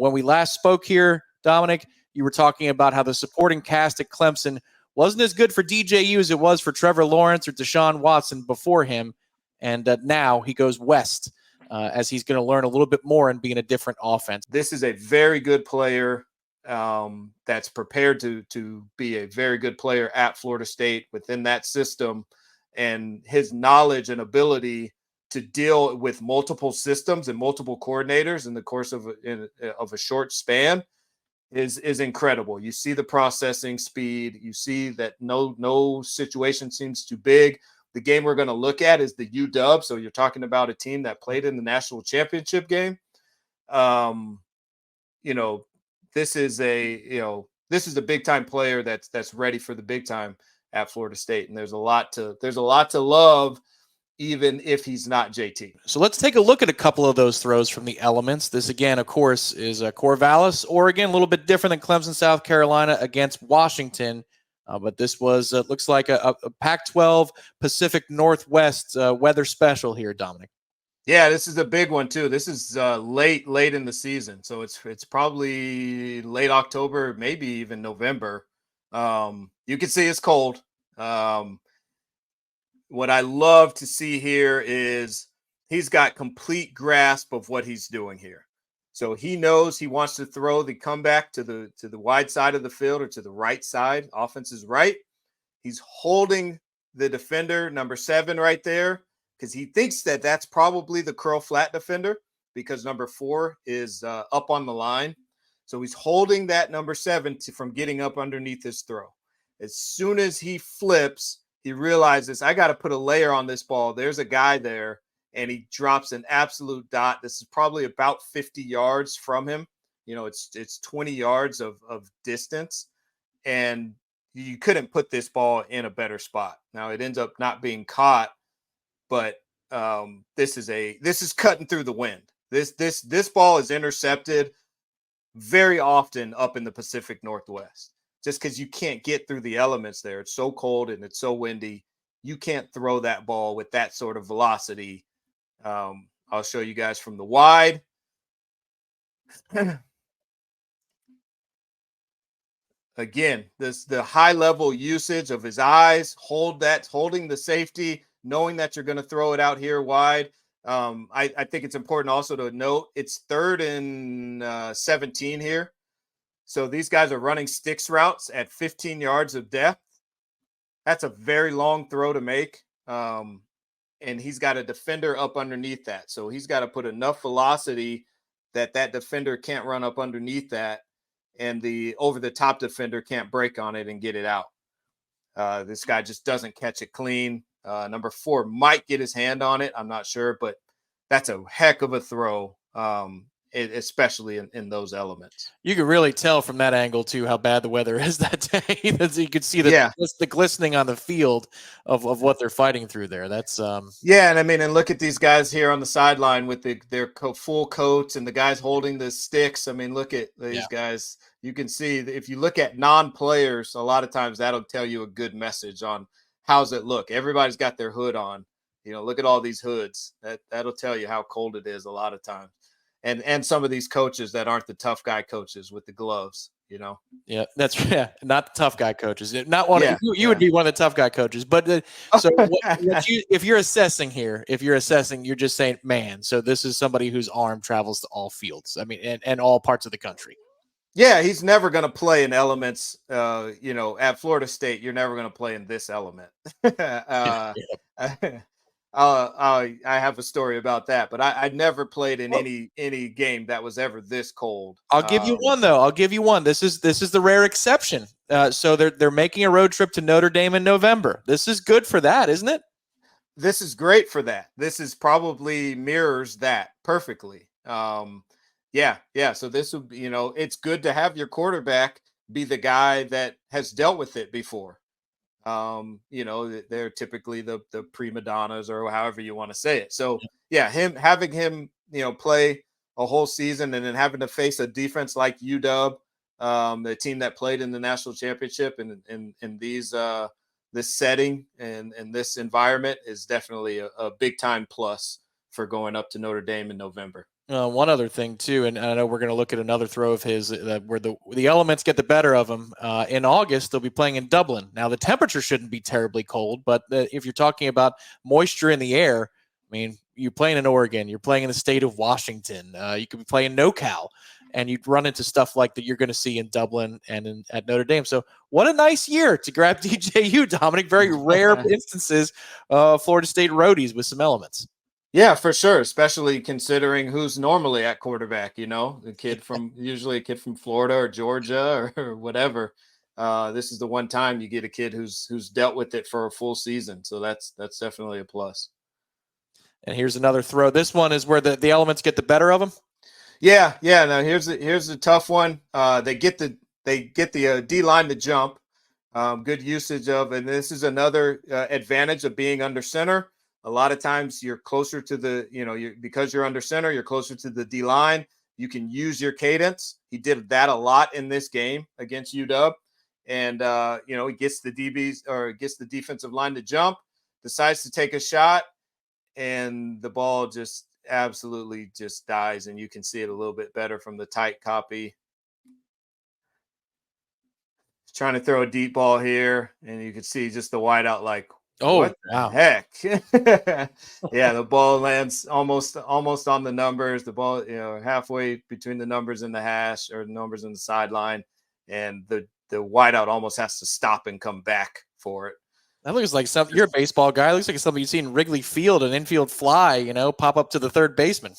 When we last spoke here, Dominic, you were talking about how the supporting cast at Clemson wasn't as good for DJU as it was for Trevor Lawrence or Deshaun Watson before him. And now he goes west as he's going to learn a little bit more and be in a different offense. This is a very good player that's prepared to be a very good player at Florida State within that system. And his knowledge and ability to deal with multiple systems and multiple coordinators in the course of a short span is incredible. You see the processing speed. You see that no situation seems too big. The game we're going to look at is the UW. So you're talking about a team that played in the national championship game. This is a big time player that's ready for the big time at Florida State. And there's a lot to love, even if he's not JT. So let's take a look at a couple of those throws from the elements. This, again, of course, is Corvallis, Oregon, a little bit different than Clemson, South Carolina against Washington. But this was, looks like a Pac-12 Pacific Northwest weather special here, Dominic. Yeah, this is a big one, too. This is late in the season. So it's probably late October, maybe even November. You can see it's cold. What I love to see here is he's got complete grasp of what he's doing here. So he knows he wants to throw the comeback to the wide side of the field or to the right side. Offense is right. He's holding the defender, number 7, right there, because he thinks that that's probably the curl flat defender because number 4 is up on the line. So he's holding that number 7 from getting up underneath his throw. As soon as he flips, he realizes I got to put a layer on this ball. There's a guy there, and he drops an absolute dot. This is probably about 50 yards from him. It's 20 yards of distance, and you couldn't put this ball in a better spot. Now it ends up not being caught, but this is cutting through the wind. This ball is intercepted very often up in the Pacific Northwest. Just because you can't get through the elements there. It's so cold and it's so windy. You can't throw that ball with that sort of velocity. I'll show you guys from the wide. Again, the high level usage of his eyes, holding the safety, knowing that you're going to throw it out here wide. I think it's important also to note it's 3rd and 17 here. So these guys are running sticks routes at 15 yards of depth. That's a very long throw to make. And he's got a defender up underneath that. So he's got to put enough velocity that defender can't run up underneath that. And the over-the-top defender can't break on it and get it out. This guy just doesn't catch it clean. Number 4 might get his hand on it. I'm not sure, but that's a heck of a throw. Especially in those elements. You can really tell from that angle, too, how bad the weather is that day. You could see the glistening on the field of what they're fighting through there. That's and look at these guys here on the sideline with their full coats and the guys holding the sticks. I mean, look at these guys. You can see if you look at non-players, a lot of times that'll tell you a good message on how's it look. Everybody's got their hood on. Look at all these hoods. That'll tell you how cold it is a lot of times. And some of these coaches that aren't the tough guy coaches with the gloves, Yeah, not the tough guy coaches. Not one. You would be one of the tough guy coaches. But if you're assessing here, you're just saying, man. So this is somebody whose arm travels to all fields. I mean, and all parts of the country. Yeah, he's never going to play in elements. At Florida State, you're never going to play in this element. I have a story about that, but I never played in any game that was ever this cold. I'll give you one though. I'll give you one. This is the rare exception. So they're making a road trip to Notre Dame in November. This is good for that, isn't it? This is great for that. This is probably mirrors that perfectly. Yeah. So this would be, it's good to have your quarterback be the guy that has dealt with it before. They're typically the prima donnas or however you want to say it. So having him play a whole season and then having to face a defense like UW, the team that played in the national championship and in this setting and this environment is definitely a big time plus for going up to Notre Dame in November. One other thing too, and I know we're going to look at another throw of his where the elements get the better of him. In August, they'll be playing in Dublin. Now the temperature shouldn't be terribly cold, but if you're talking about moisture in the air, I mean, you're playing in Oregon, you're playing in the state of Washington, you could be playing NoCal, and you'd run into stuff like that you're going to see in Dublin and at Notre Dame. So what a nice year to grab DJU, Dominic. Very rare instances of Florida State roadies with some elements. Yeah, for sure. Especially considering who's normally at quarterback, the kid from usually a kid from Florida or Georgia or whatever. This is the one time you get a kid who's dealt with it for a full season. So that's definitely a plus. And here's another throw. This one is where the elements get the better of them. Yeah. Now here's a tough one. They get the D line to jump. Good usage of, and this is another advantage of being under center. A lot of times you're closer to the, because you're under center, you're closer to the D line. You can use your cadence. He did that a lot in this game against UW. And, he gets the DBs or gets the defensive line to jump, decides to take a shot, and the ball just absolutely just dies. And you can see it a little bit better from the tight copy. He's trying to throw a deep ball here, and you can see just the wideout like, oh, what wow. the heck? Yeah, the ball lands almost on the numbers. The ball, halfway between the numbers and the hash or the numbers and the sideline, and the wideout almost has to stop and come back for it. That looks like something. You're a baseball guy. It looks like something you see in Wrigley Field, an infield fly, pop up to the third baseman.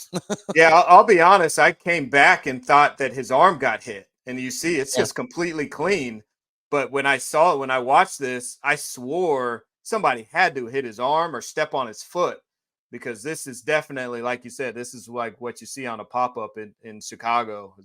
Yeah, I'll be honest. I came back and thought that his arm got hit, and you see it's just completely clean. But when I watched this, I swore somebody had to hit his arm or step on his foot, because this is definitely, like you said, this is like what you see on a pop-up in Chicago.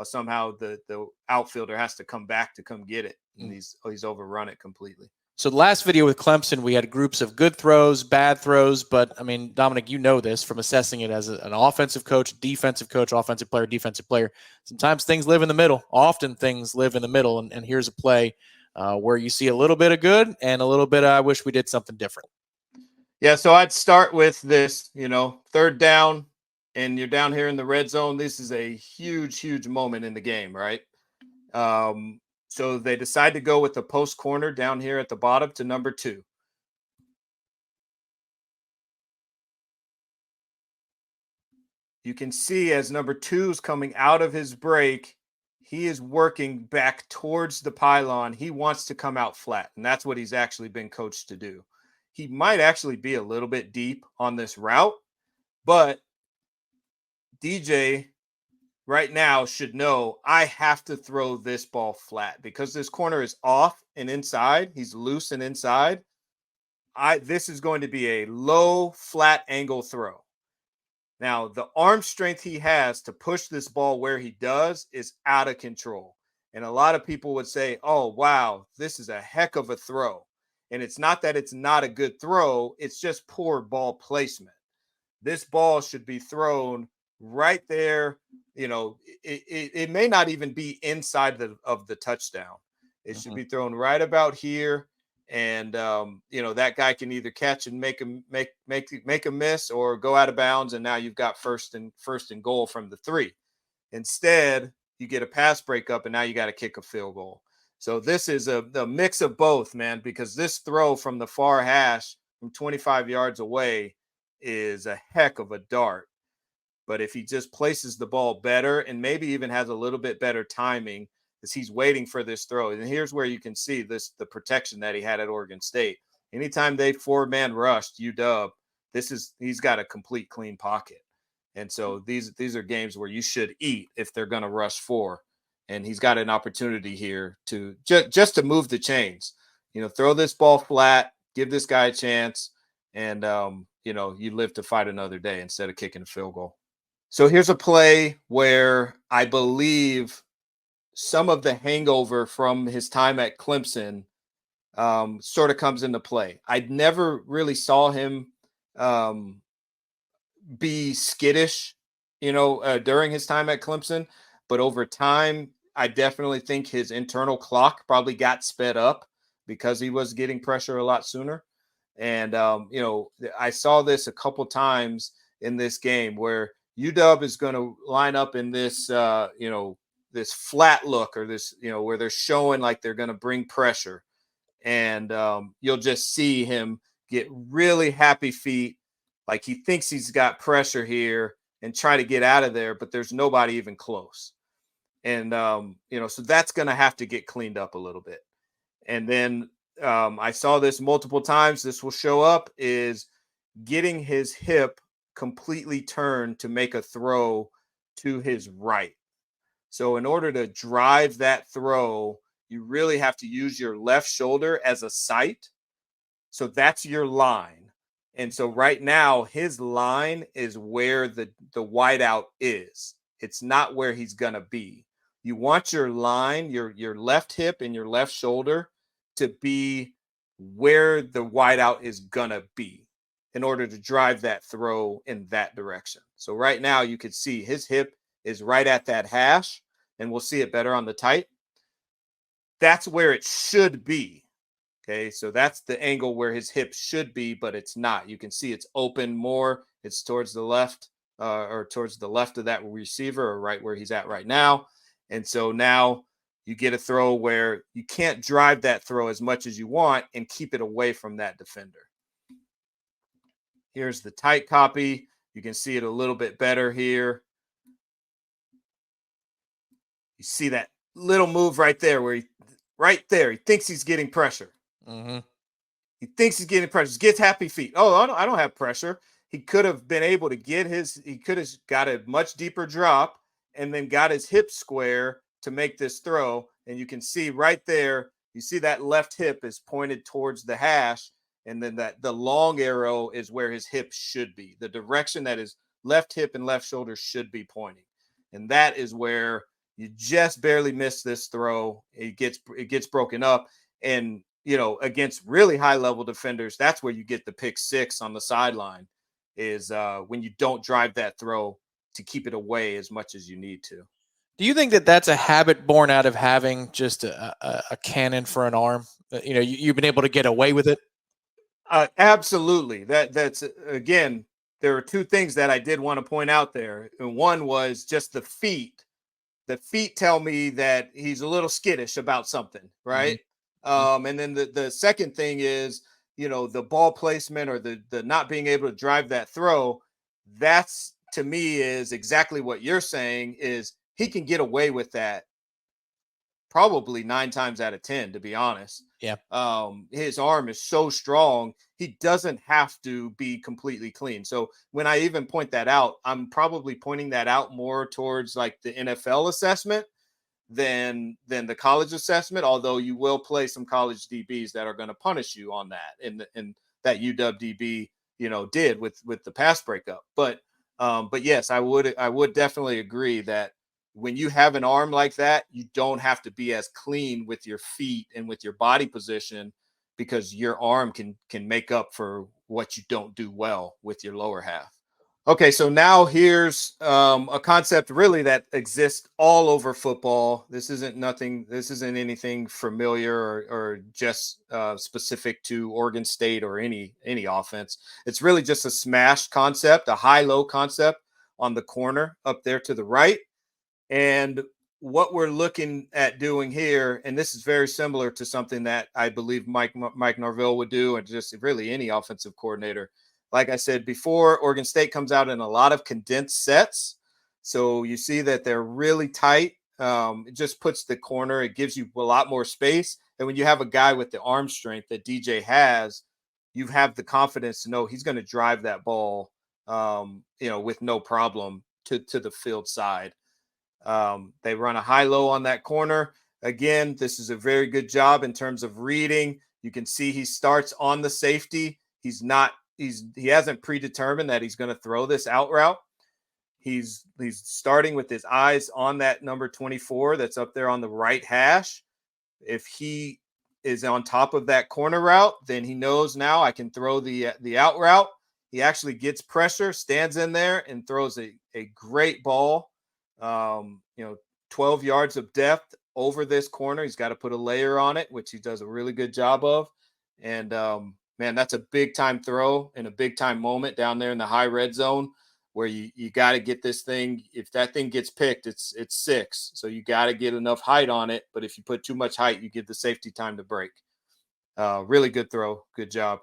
Somehow the outfielder has to come back to come get it, and he's overrun it completely. So the last video with Clemson, we had groups of good throws, bad throws, but I mean, Dominic, you know this from assessing it as an offensive coach, defensive coach, offensive player, defensive player. Sometimes things live in the middle. Often things live in the middle, and here's a play where you see a little bit of good and a little bit of, I wish we did something different. Yeah, so I'd start with this, third down, and you're down here in the red zone. This is a huge, huge moment in the game, right? So they decide to go with the post corner down here at the bottom to number 2. You can see as number 2 is coming out of his break, he is working back towards the pylon. He wants to come out flat, and that's what he's actually been coached to do. He might actually be a little bit deep on this route, but DJ right now should know I have to throw this ball flat because this corner is off and inside. He's loose and inside. This is going to be a low, flat angle throw. Now, the arm strength he has to push this ball where he does is out of control. And a lot of people would say, oh, wow, this is a heck of a throw. And it's not that it's not a good throw. It's just poor ball placement. This ball should be thrown right there. It may not even be inside of the touchdown. It should be thrown right about here. And, that guy can either catch and make a miss or go out of bounds. And now you've got first and goal from the 3. Instead, you get a pass breakup and now you got to kick a field goal. So this is a mix of both, man, because this throw from the far hash from 25 yards away is a heck of a dart. But if he just places the ball better and maybe even has a little bit better timing as he's waiting for this throw. And here's where you can see the protection that he had at Oregon State. Anytime they 4-man rushed UW, he's got a complete clean pocket. And so these are games where you should eat if they're going to rush 4. And he's got an opportunity here to just to move the chains, throw this ball flat, give this guy a chance. And, you live to fight another day instead of kicking a field goal. So here's a play where I believe some of the hangover from his time at Clemson sort of comes into play. I never really saw him be skittish, during his time at Clemson. But over time, I definitely think his internal clock probably got sped up because he was getting pressure a lot sooner. And, I saw this a couple times in this game where UW is going to line up in this, this flat look, or this, where they're showing like they're going to bring pressure. And you'll just see him get really happy feet, like he thinks he's got pressure here, and try to get out of there, but there's nobody even close. And, so that's going to have to get cleaned up a little bit. And then I saw this multiple times. This will show up is getting his hip completely turned to make a throw to his right. So in order to drive that throw, you really have to use your left shoulder as a sight. So that's your line. And so right now, his line is where the wideout is. It's not where he's going to be. You want your line, your left hip and your left shoulder to be where the wideout is going to be in order to drive that throw in that direction. So right now you can see his hip is right at that hash, and we'll see it better on the tight. That's where it should be. Okay, so that's the angle where his hip should be, but it's not. You can see it's open more. It's towards the left, or towards the left of that receiver, or right where he's at right now. And so now you get a throw where you can't drive that throw as much as you want and keep it away from that defender. Here's the tight copy. You can see it a little bit better here. You see that little move right there where he thinks he's getting pressure. Mm-hmm. He thinks he's getting pressure. He gets happy feet. Oh, I don't have pressure. He could have been able to he could have got a much deeper drop and then got his hip square to make this throw. And you can see right there, you see that left hip is pointed towards the hash. And then the long arrow is where his hip should be. The direction that his left hip and left shoulder should be pointing. And that is where you just barely miss this throw. It gets broken up. And, against really high level defenders, that's where you get the pick six on the sideline, is when you don't drive that throw to keep it away as much as you need to. Do you think that that's a habit born out of having just a cannon for an arm? You've been able to get away with it? Absolutely. That's again, there are two things that I did want to point out there. And one was just the feet. The feet tell me that he's a little skittish about something, right? Mm-hmm. And then the second thing is, the ball placement, or the not being able to drive that throw. That's, to me, is exactly what you're saying, is he can get away with that probably 9 times out of 10, to be honest. Yeah. His arm is so strong, he doesn't have to be completely clean. So when I even point that out, I'm probably pointing that out more towards like the NFL assessment than the college assessment, although you will play some college DBs that are going to punish you on that, and that UW DB, did with the pass breakup. But yes, I would definitely agree that when you have an arm like that, you don't have to be as clean with your feet and with your body position, because your arm can make up for what you don't do well with your lower half. Okay, so now here's a concept really that exists all over football. This isn't anything familiar or just specific to Oregon State or any offense. It's really just a smash concept, a high-low concept on the corner up there to the right. And what we're looking at doing here, and this is very similar to something that I believe Mike Norvell would do, and just really any offensive coordinator. Like I said before, Oregon State comes out in a lot of condensed sets. So you see that they're really tight. It just puts the corner, it gives you a lot more space. And when you have a guy with the arm strength that DJ has, you have the confidence to know he's going to drive that ball, with no problem to the field side. They run a high-low on that corner. Again, this is a very good job in terms of reading. You can see he starts on the safety. He hasn't predetermined that he's going to throw this out route. He's starting with his eyes on that number 24 that's up there on the right hash. If he is on top of that corner route, then he knows now I can throw the out route. He actually gets pressure, stands in there, and throws a great ball. 12 yards of depth over this corner. He's got to put a layer on it, which he does a really good job of. And man, that's a big time throw and a big time moment down there in the high red zone. where you got to get this thing. If that thing gets picked, it's 6. So you got to get enough height on it. But if you put too much height, you give the safety time to break. Really good throw. Good job.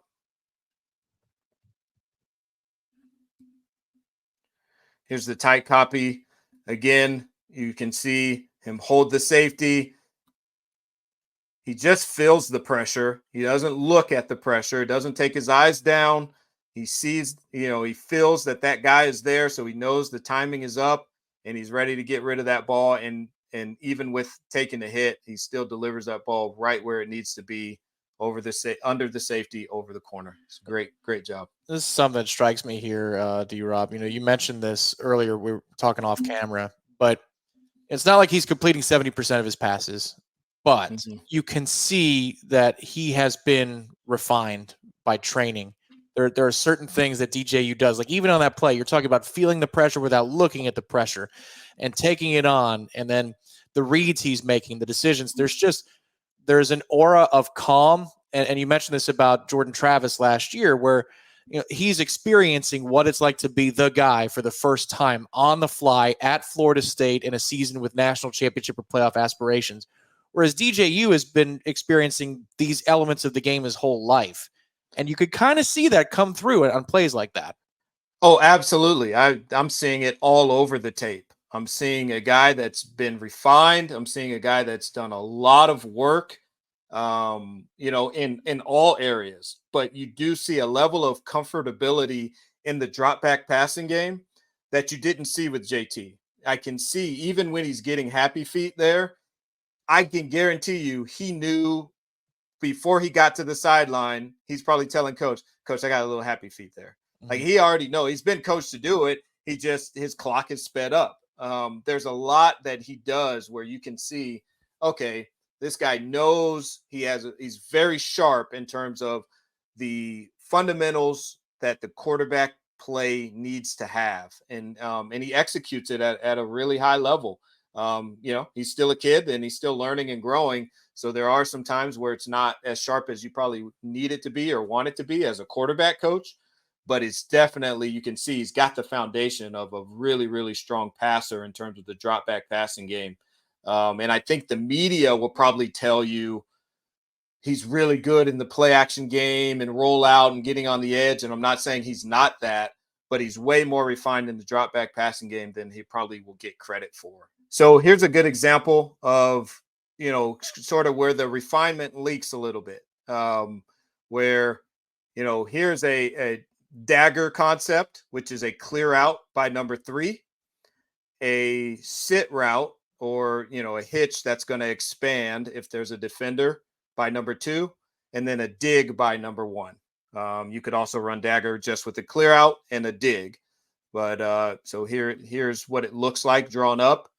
Here's the tight copy. Again, you can see him hold the safety. He just feels the pressure. He doesn't look at the pressure. Doesn't take his eyes down. He sees, he feels that guy is there. So he knows the timing is up and he's ready to get rid of that ball. And even with taking the hit, he still delivers that ball right where it needs to be, under the safety, over the corner. It's great job. This is something that strikes me here, D-Rob. You mentioned this earlier. We were talking off camera, but it's not like he's completing 70% of his passes, but you can see that he has been refined by training. There are certain things that DJU does, like even on that play, you're talking about feeling the pressure without looking at the pressure and taking it on, and then the reads he's making, the decisions. There's an aura of calm, and you mentioned this about Jordan Travis last year, where he's experiencing what it's like to be the guy for the first time on the fly at Florida State in a season with national championship or playoff aspirations. Whereas DJU has been experiencing these elements of the game his whole life. And you could kind of see that come through on plays like that. Oh, absolutely. I'm seeing it all over the tape. I'm seeing a guy that's been refined. I'm seeing a guy that's done a lot of work, in all areas. But you do see a level of comfortability in the drop back passing game that you didn't see with JT. I can see even when he's getting happy feet there, I can guarantee you he knew before he got to the sideline, he's probably telling coach, I got a little happy feet there. Like he already know he's been coached to do it. His clock is sped up. There's a lot that he does where you can see, okay, this guy knows he's very sharp in terms of the fundamentals that the quarterback play needs to have. And he executes it at a really high level. He's still a kid and he's still learning and growing. So there are some times where it's not as sharp as you probably need it to be or want it to be as a quarterback coach, but it's definitely, you can see he's got the foundation of a really, really strong passer in terms of the drop back passing game. And I think the media will probably tell you he's really good in the play action game and roll out and getting on the edge. And I'm not saying he's not that, but he's way more refined in the drop back passing game than he probably will get credit for. So here's a good example of, sort of where the refinement leaks a little bit, where, here's a dagger concept, which is a clear out by number 3, a sit route or, a hitch that's going to expand if there's a defender by number 2, and then a dig by number 1. You could also run dagger just with a clear out and a dig. But so here's what it looks like drawn up.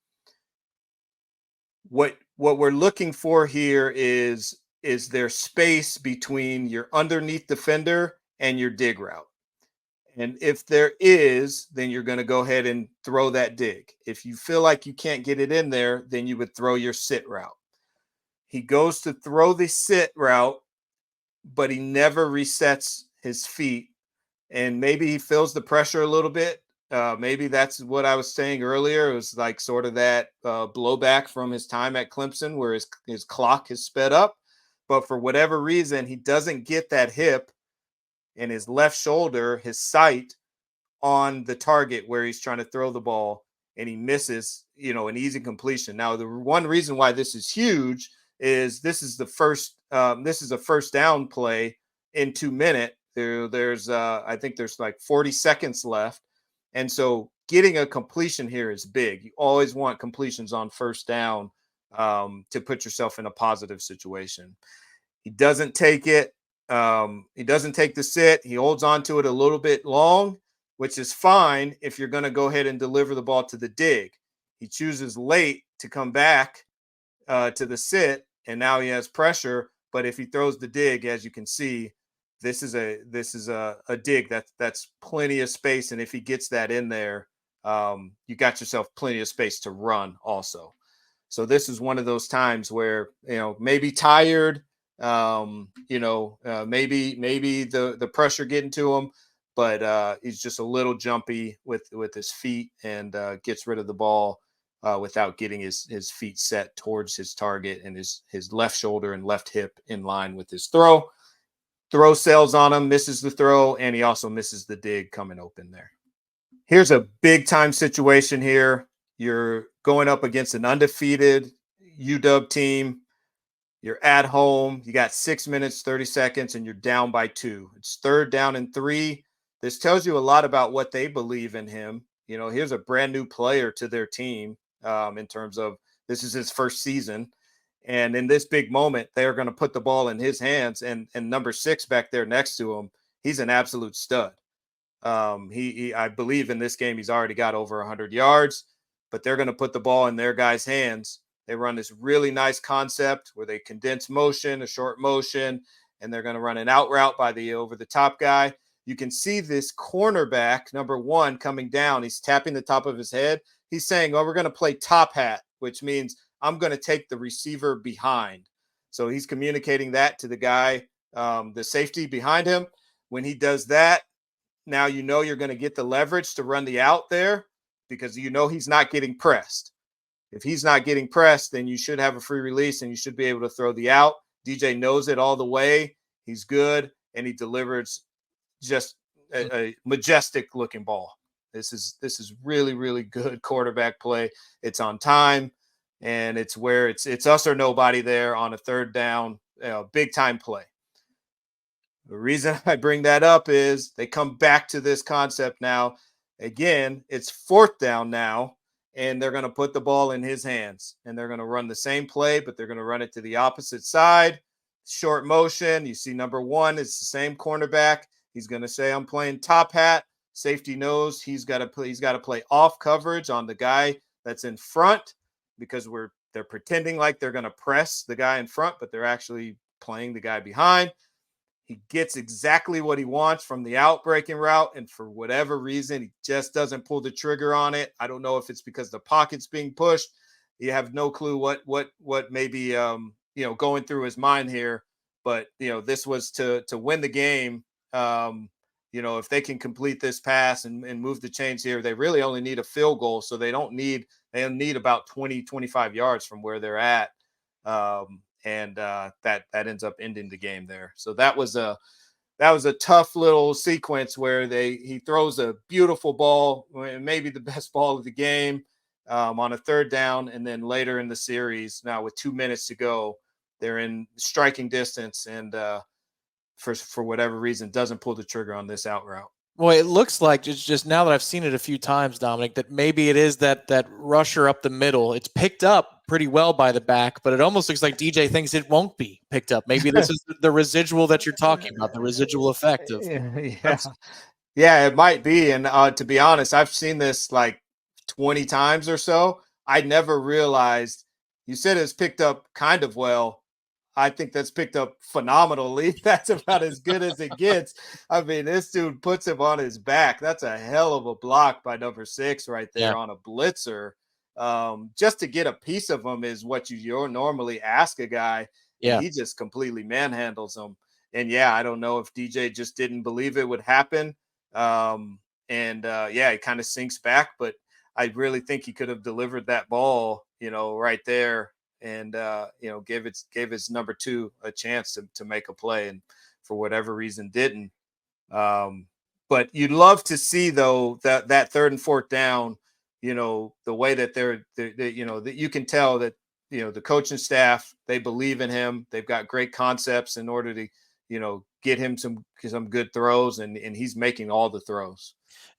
What we're looking for here is there space between your underneath defender and your dig route? And if there is, then you're going to go ahead and throw that dig. If you feel like you can't get it in there, then you would throw your sit route. He goes to throw the sit route, but he never resets his feet. And maybe he feels the pressure a little bit. Maybe that's what I was saying earlier. It was like sort of that blowback from his time at Clemson where his clock is sped up. But for whatever reason, he doesn't get that hip and his left shoulder, his sight on the target where he's trying to throw the ball, and he misses, an easy completion. Now, the one reason why this is huge is this is a first down play in 2 minutes. I think there's like 40 seconds left. And so getting a completion here is big. You always want completions on first down to put yourself in a positive situation. He doesn't take it. He doesn't take the sit. He holds on to it a little bit long, which is fine if you're going to go ahead and deliver the ball to the dig. He chooses late to come back to the sit, and now he has pressure. But if he throws the dig, as you can see, this is a dig that's plenty of space, and if he gets that in there, you got yourself plenty of space to run also. So this is one of those times where maybe tired, maybe the pressure getting to him, but he's just a little jumpy with his feet and gets rid of the ball without getting his feet set towards his target and his left shoulder and left hip in line with his throw. Throw sails on him, misses the throw, and he also misses the dig coming open there. Here's a big time situation here. You're going up against an undefeated UW team. You're at home. You got 6 minutes, 30 seconds, and you're down by 2. It's 3rd down and 3. This tells you a lot about what they believe in him. You know, here's a brand new player to their team in terms of this is his first season. And in this big moment, they're going to put the ball in his hands. And number 6 back there next to him, he's an absolute stud. I believe in this game, he's already got over 100 yards, but they're going to put the ball in their guys' hands. They run this really nice concept where they condense motion, a short motion, and they're going to run an out route by the over-the-top guy. You can see this cornerback, number 1, coming down. He's tapping the top of his head. He's saying, oh, we're going to play top hat, which means I'm going to take the receiver behind. So he's communicating that to the guy, the safety behind him. When he does that, now you know you're going to get the leverage to run the out there because you know he's not getting pressed. If he's not getting pressed, then you should have a free release and you should be able to throw the out. DJ knows it all the way. He's good, and he delivers just a majestic looking ball. This is really, really good quarterback play. It's on time, and it's where it's us or nobody there on a 3rd down, big time play. The reason I bring that up is they come back to this concept now. Again, it's 4th down now, and they're going to put the ball in his hands, and they're going to run the same play, but they're going to run it to the opposite side. Short motion. You see number 1, it's the same cornerback. He's going to say, I'm playing top hat. Safety knows he's got to play off coverage on the guy that's in front because they're pretending like they're going to press the guy in front, but they're actually playing the guy behind. He gets exactly what he wants from the out-breaking route, and for whatever reason, he just doesn't pull the trigger on it. I don't know if it's because the pocket's being pushed. You have no clue what may be going through his mind here. But this was to win the game. If they can complete this pass and move the chains here, they really only need a field goal. So they need about 20, 25 yards from where they're at. That ends up ending the game there. So that was a tough little sequence where he throws a beautiful ball, maybe the best ball of the game, on a 3rd down, and then later in the series, now with 2 minutes to go, they're in striking distance, and for whatever reason doesn't pull the trigger on this out route. Well, it looks like just now that I've seen it a few times, Dominic, that maybe it is that rusher up the middle. It's picked up pretty well by the back, but it almost looks like DJ thinks it won't be picked up. Maybe this is the residual that you're talking about, the residual effect of. Yeah, it might be. And to be honest, I've seen this like 20 times or so. I never realized. You said it's picked up kind of well. I think that's picked up phenomenally. That's about as good as it gets. I mean, this dude puts him on his back. That's a hell of a block by number 6 right there on a blitzer. Just to get a piece of him is what you normally ask a guy. Yeah. He just completely manhandles him. And I don't know if DJ just didn't believe it would happen. It kind of sinks back, but I really think he could have delivered that ball, right there. And gave his number 2 a chance to make a play, and for whatever reason didn't. But you'd love to see though that 3rd and 4th down, the way that they're that you can tell that the coaching staff, they believe in him. They've got great concepts in order to get him some good throws, and he's making all the throws.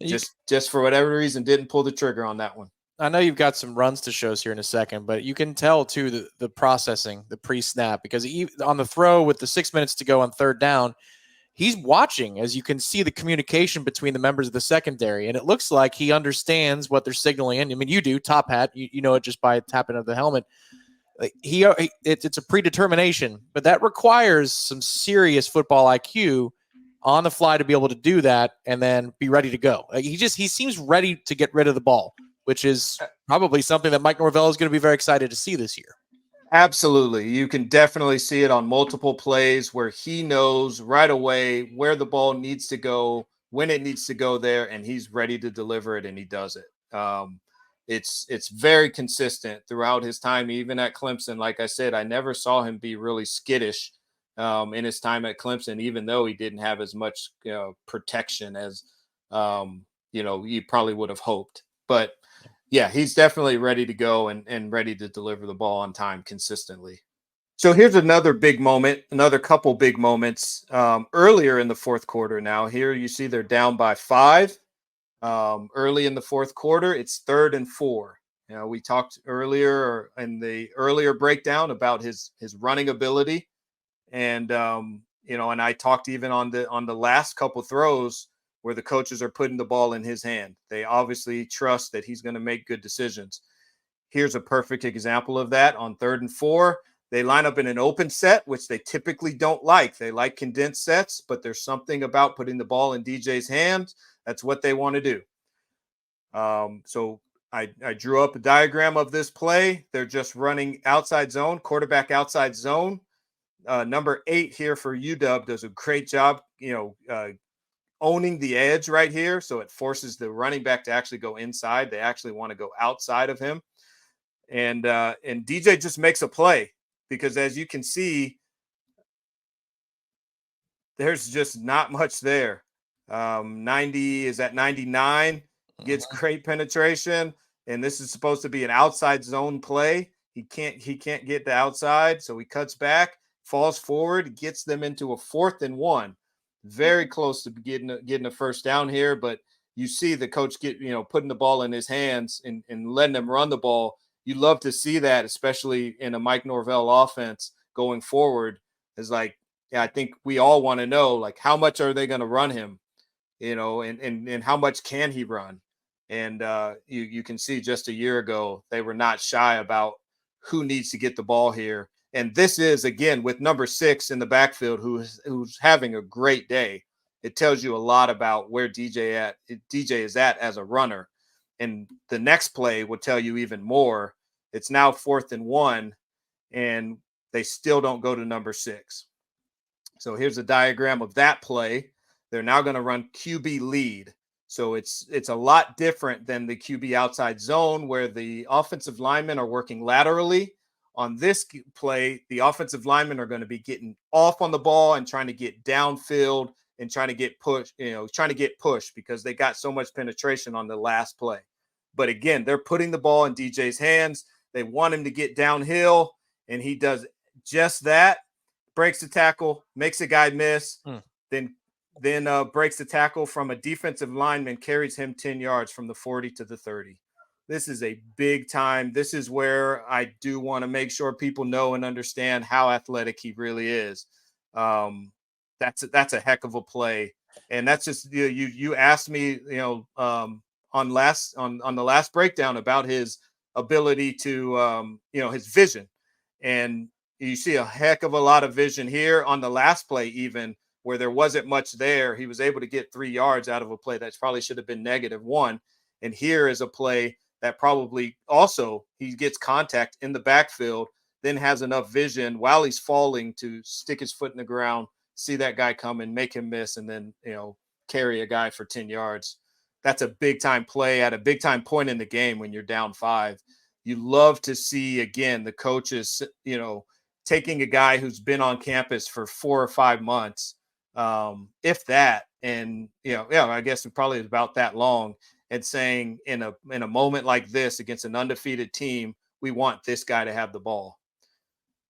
Just for whatever reason didn't pull the trigger on that one. I know you've got some runs to show us here in a second, but you can tell too the processing, the pre-snap, because on the throw with the 6 minutes to go on 3rd down, he's watching, as you can see the communication between the members of the secondary, and it looks like he understands what they're signaling. I mean, you do, top hat, you know it just by tapping of the helmet. It's a predetermination, but that requires some serious football IQ on the fly to be able to do that and then be ready to go. He seems ready to get rid of the ball, which is probably something that Mike Norvell is going to be very excited to see this year. Absolutely. You can definitely see it on multiple plays where he knows right away where the ball needs to go when it needs to go there, and he's ready to deliver it, and he does it. It's very consistent throughout his time, even at Clemson. Like I said, I never saw him be really skittish in his time at Clemson, even though he didn't have as much protection as you probably would have hoped. But yeah, he's definitely ready to go and ready to deliver the ball on time consistently. So here's another big moment, another couple big moments earlier in the fourth quarter. Now here you see they're down by 5 early in the fourth quarter. It's 3rd and 4. We talked earlier in the earlier breakdown about his running ability, and and I talked even on the last couple throws where the coaches are putting the ball in his hand. They obviously trust that he's going to make good decisions. Here's a perfect example of that. On 3rd and 4, they line up in an open set, which they typically don't like. They like condensed sets, but there's something about putting the ball in DJ's hands. That's what they want to do. So I drew up a diagram of this play. They're just running outside zone, quarterback outside zone. Number 8 here for UW does a great job, owning the edge right here. So it forces the running back to actually go inside. They actually want to go outside of him. And DJ just makes a play because, as you can see, there's just not much there. 90 is at 99, gets great penetration. And this is supposed to be an outside zone play. He can't get the outside. So he cuts back, falls forward, gets them into a 4th and 1. Very close to getting a first down here, but you see the coach putting the ball in his hands and letting them run the ball. You love to see that, especially in a Mike Norvell offense going forward. Is like, yeah, I think we all want to know, like, how much are they going to run him, and how much can he run? And you can see just a year ago they were not shy about who needs to get the ball here. And this is, again, with number 6 in the backfield, who's having a great day. It tells you a lot about where DJ is at as a runner. And the next play will tell you even more. It's now 4th and 1, and they still don't go to number 6. So here's a diagram of that play. They're now going to run QB lead. So it's a lot different than the QB outside zone where the offensive linemen are working laterally. On this play, the offensive linemen are going to be getting off on the ball and trying to get downfield and trying to get pushed because they got so much penetration on the last play. But again, they're putting the ball in DJ's hands. They want him to get downhill, and he does just that. Breaks the tackle, makes a guy miss, then breaks the tackle from a defensive lineman, carries him 10 yards from the 40 to the 30. This is a big time. This is where I do want to make sure people know and understand how athletic he really is. That's a heck of a play. And that's just, you asked me, on the last breakdown about his ability to, his vision. And you see a heck of a lot of vision here on the last play, even where there wasn't much there. He was able to get 3 yards out of a play that probably should have been -1. And here is a play that probably also he gets contact in the backfield, then has enough vision while he's falling to stick his foot in the ground, see that guy come and make him miss, and then, carry a guy for 10 yards. That's a big time play at a big time point in the game when you're down 5. You love to see, again, the coaches, taking a guy who's been on campus for 4 or 5 months, if that, and, I guess it probably is about that long, and saying in a moment like this against an undefeated team, we want this guy to have the ball.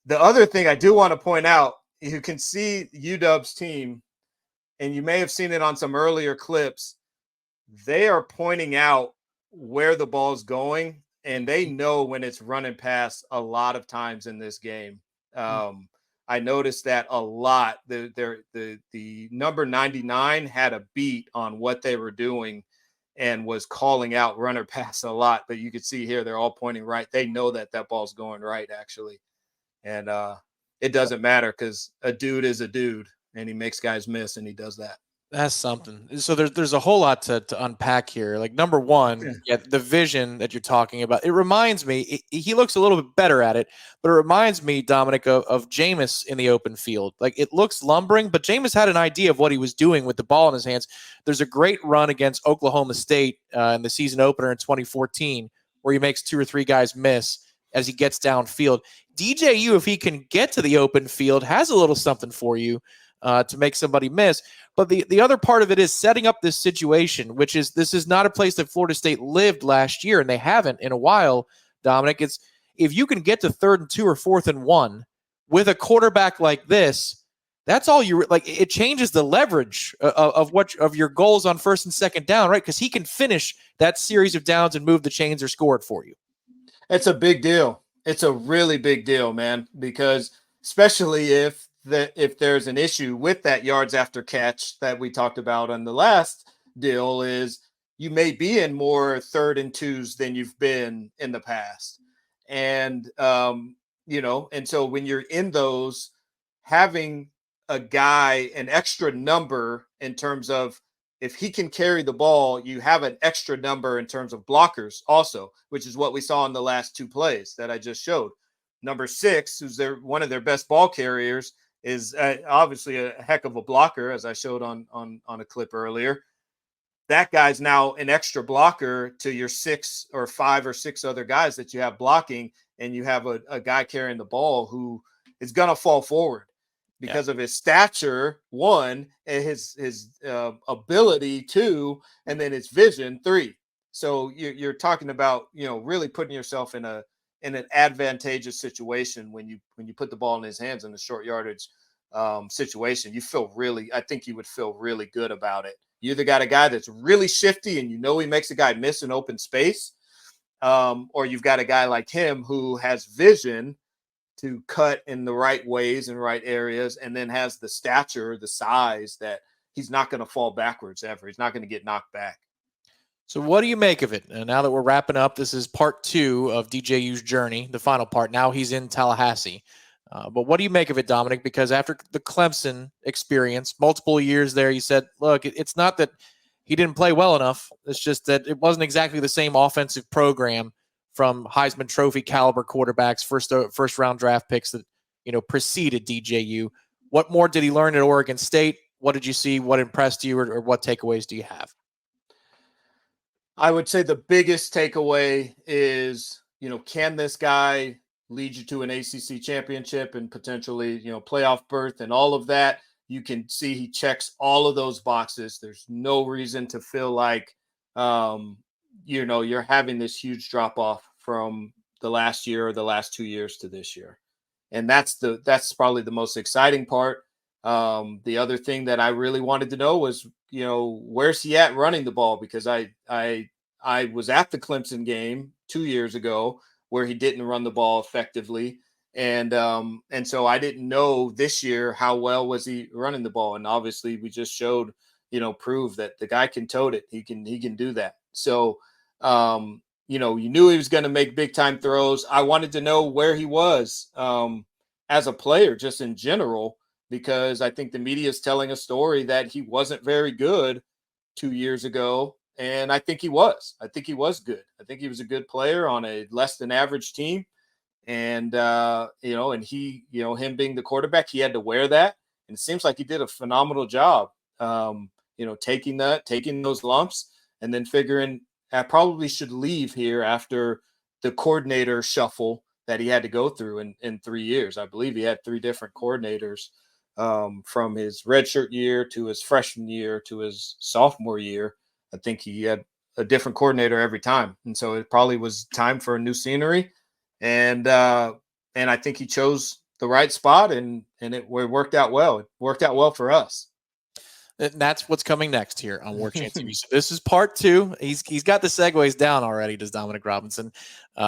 The other thing I do want to point out, you can see UW's team, and you may have seen it on some earlier clips. They are pointing out where the ball's going, and they know when it's running past a lot of times in this game. I noticed that a lot. The number 99 had a beat on what they were doing and was calling out runner pass a lot. But you could see here, they're all pointing right. They know that ball's going right, actually. And it doesn't matter because a dude is a dude, and he makes guys miss, and he does that. That's something. So there's a whole lot to unpack here. Like, number one, yeah, the vision that you're talking about. It reminds me. He looks a little bit better at it, but it reminds me, Dominic, of Jameis in the open field. Like, it looks lumbering, but Jameis had an idea of what he was doing with the ball in his hands. There's a great run against Oklahoma State in the season opener in 2014 where he makes 2 or 3 guys miss as he gets downfield. DJU, if he can get to the open field, has a little something for you to make somebody miss. But the other part of it is setting up this situation, which is this is not a place that Florida State lived last year, and they haven't in a while, Dominic. It's if you can get to 3rd and 2 or 4th and 1 with a quarterback like this, that's all you like. It changes the leverage of your goals on 1st and 2nd down, right? Because he can finish that series of downs and move the chains or score it for you. It's a big deal. It's a really big deal, man, because especially if there's an issue with that yards after catch that we talked about on the last deal, is you may be in more 3rd and 2s than you've been in the past. And, and so when you're in those, having a guy, an extra number in terms of if he can carry the ball, you have an extra number in terms of blockers also, which is what we saw in the last 2 plays that I just showed. Number 6, who's one of their best ball carriers, is obviously a heck of a blocker, as I showed on a clip earlier. That guy's now an extra blocker to your 6 or 5 or 6 other guys that you have blocking, and you have a guy carrying the ball who is going to fall forward because of his stature, 1, and his ability, 2, and then his vision, 3. So you're talking about, really putting yourself in an advantageous situation when you put the ball in his hands in the short yardage situation. I think you would feel really good about it. You either got a guy that's really shifty and he makes a guy miss an open space, or you've got a guy like him who has vision to cut in the right ways and right areas, and then has the stature, the size that he's not going to fall backwards ever. He's not going to get knocked back. So what do you make of it? And now that we're wrapping up, this is part 2 of DJU's journey, the final part. Now he's in Tallahassee. But what do you make of it, Dominic? Because after the Clemson experience, multiple years there, you said, look, it's not that he didn't play well enough. It's just that it wasn't exactly the same offensive program from Heisman Trophy caliber quarterbacks, first round draft picks that preceded DJU. What more did he learn at Oregon State? What did you see? What impressed you, or what takeaways do you have? I would say the biggest takeaway is, can this guy lead you to an ACC championship and potentially, playoff berth and all of that? You can see he checks all of those boxes. There's no reason to feel like, you're having this huge drop off from the last year or the last 2 years to this year. And that's probably the most exciting part. The other thing that I really wanted to know was, where's he at running the ball? Because I was at the Clemson game 2 years ago where he didn't run the ball effectively. And so I didn't know this year how well was he running the ball. And obviously we just showed, prove that the guy can tote it. He can do that. So, you knew he was going to make big time throws. I wanted to know where he was as a player, just in general, because I think the media is telling a story that he wasn't very good 2 years ago. And I think he was. I think he was good. I think he was a good player on a less than average team. And, and he, him being the quarterback, he had to wear that. And it seems like he did a phenomenal job, taking those lumps and then figuring I probably should leave here after the coordinator shuffle that he had to go through in 3 years. I believe he had 3 different coordinators from his redshirt year to his freshman year to his sophomore year. I think he had a different coordinator every time. And so it probably was time for a new scenery. And I think he chose the right spot, and it worked out well. It worked out well for us. And that's what's coming next here on Warchant TV. So this is part 2. He's got the segues down already, does Dominic Robinson.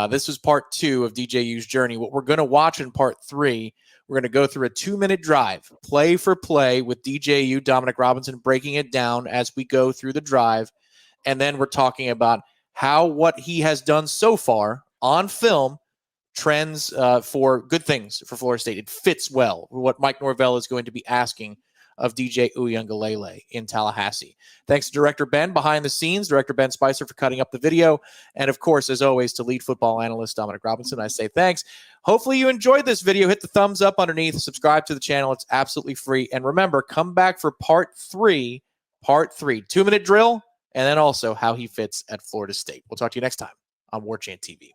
This was part 2 of DJU's journey. What we're going to watch in part 3, we're going to go through a 2-minute drive, play for play, with DJU, Dominic Robinson, breaking it down as we go through the drive. And then we're talking about how what he has done so far on film trends for good things for Florida State. It fits well what Mike Norvell is going to be asking of DJ Uiagalelei in Tallahassee. Thanks to Director Ben behind the scenes, Director Ben Spicer for cutting up the video. And of course, as always, to lead football analyst Dominic Robinson, I say thanks. Hopefully you enjoyed this video. Hit the thumbs up underneath, subscribe to the channel. It's absolutely free. And remember, come back for part 3, 2-minute drill, and then also how he fits at Florida State. We'll talk to you next time on Warchant TV.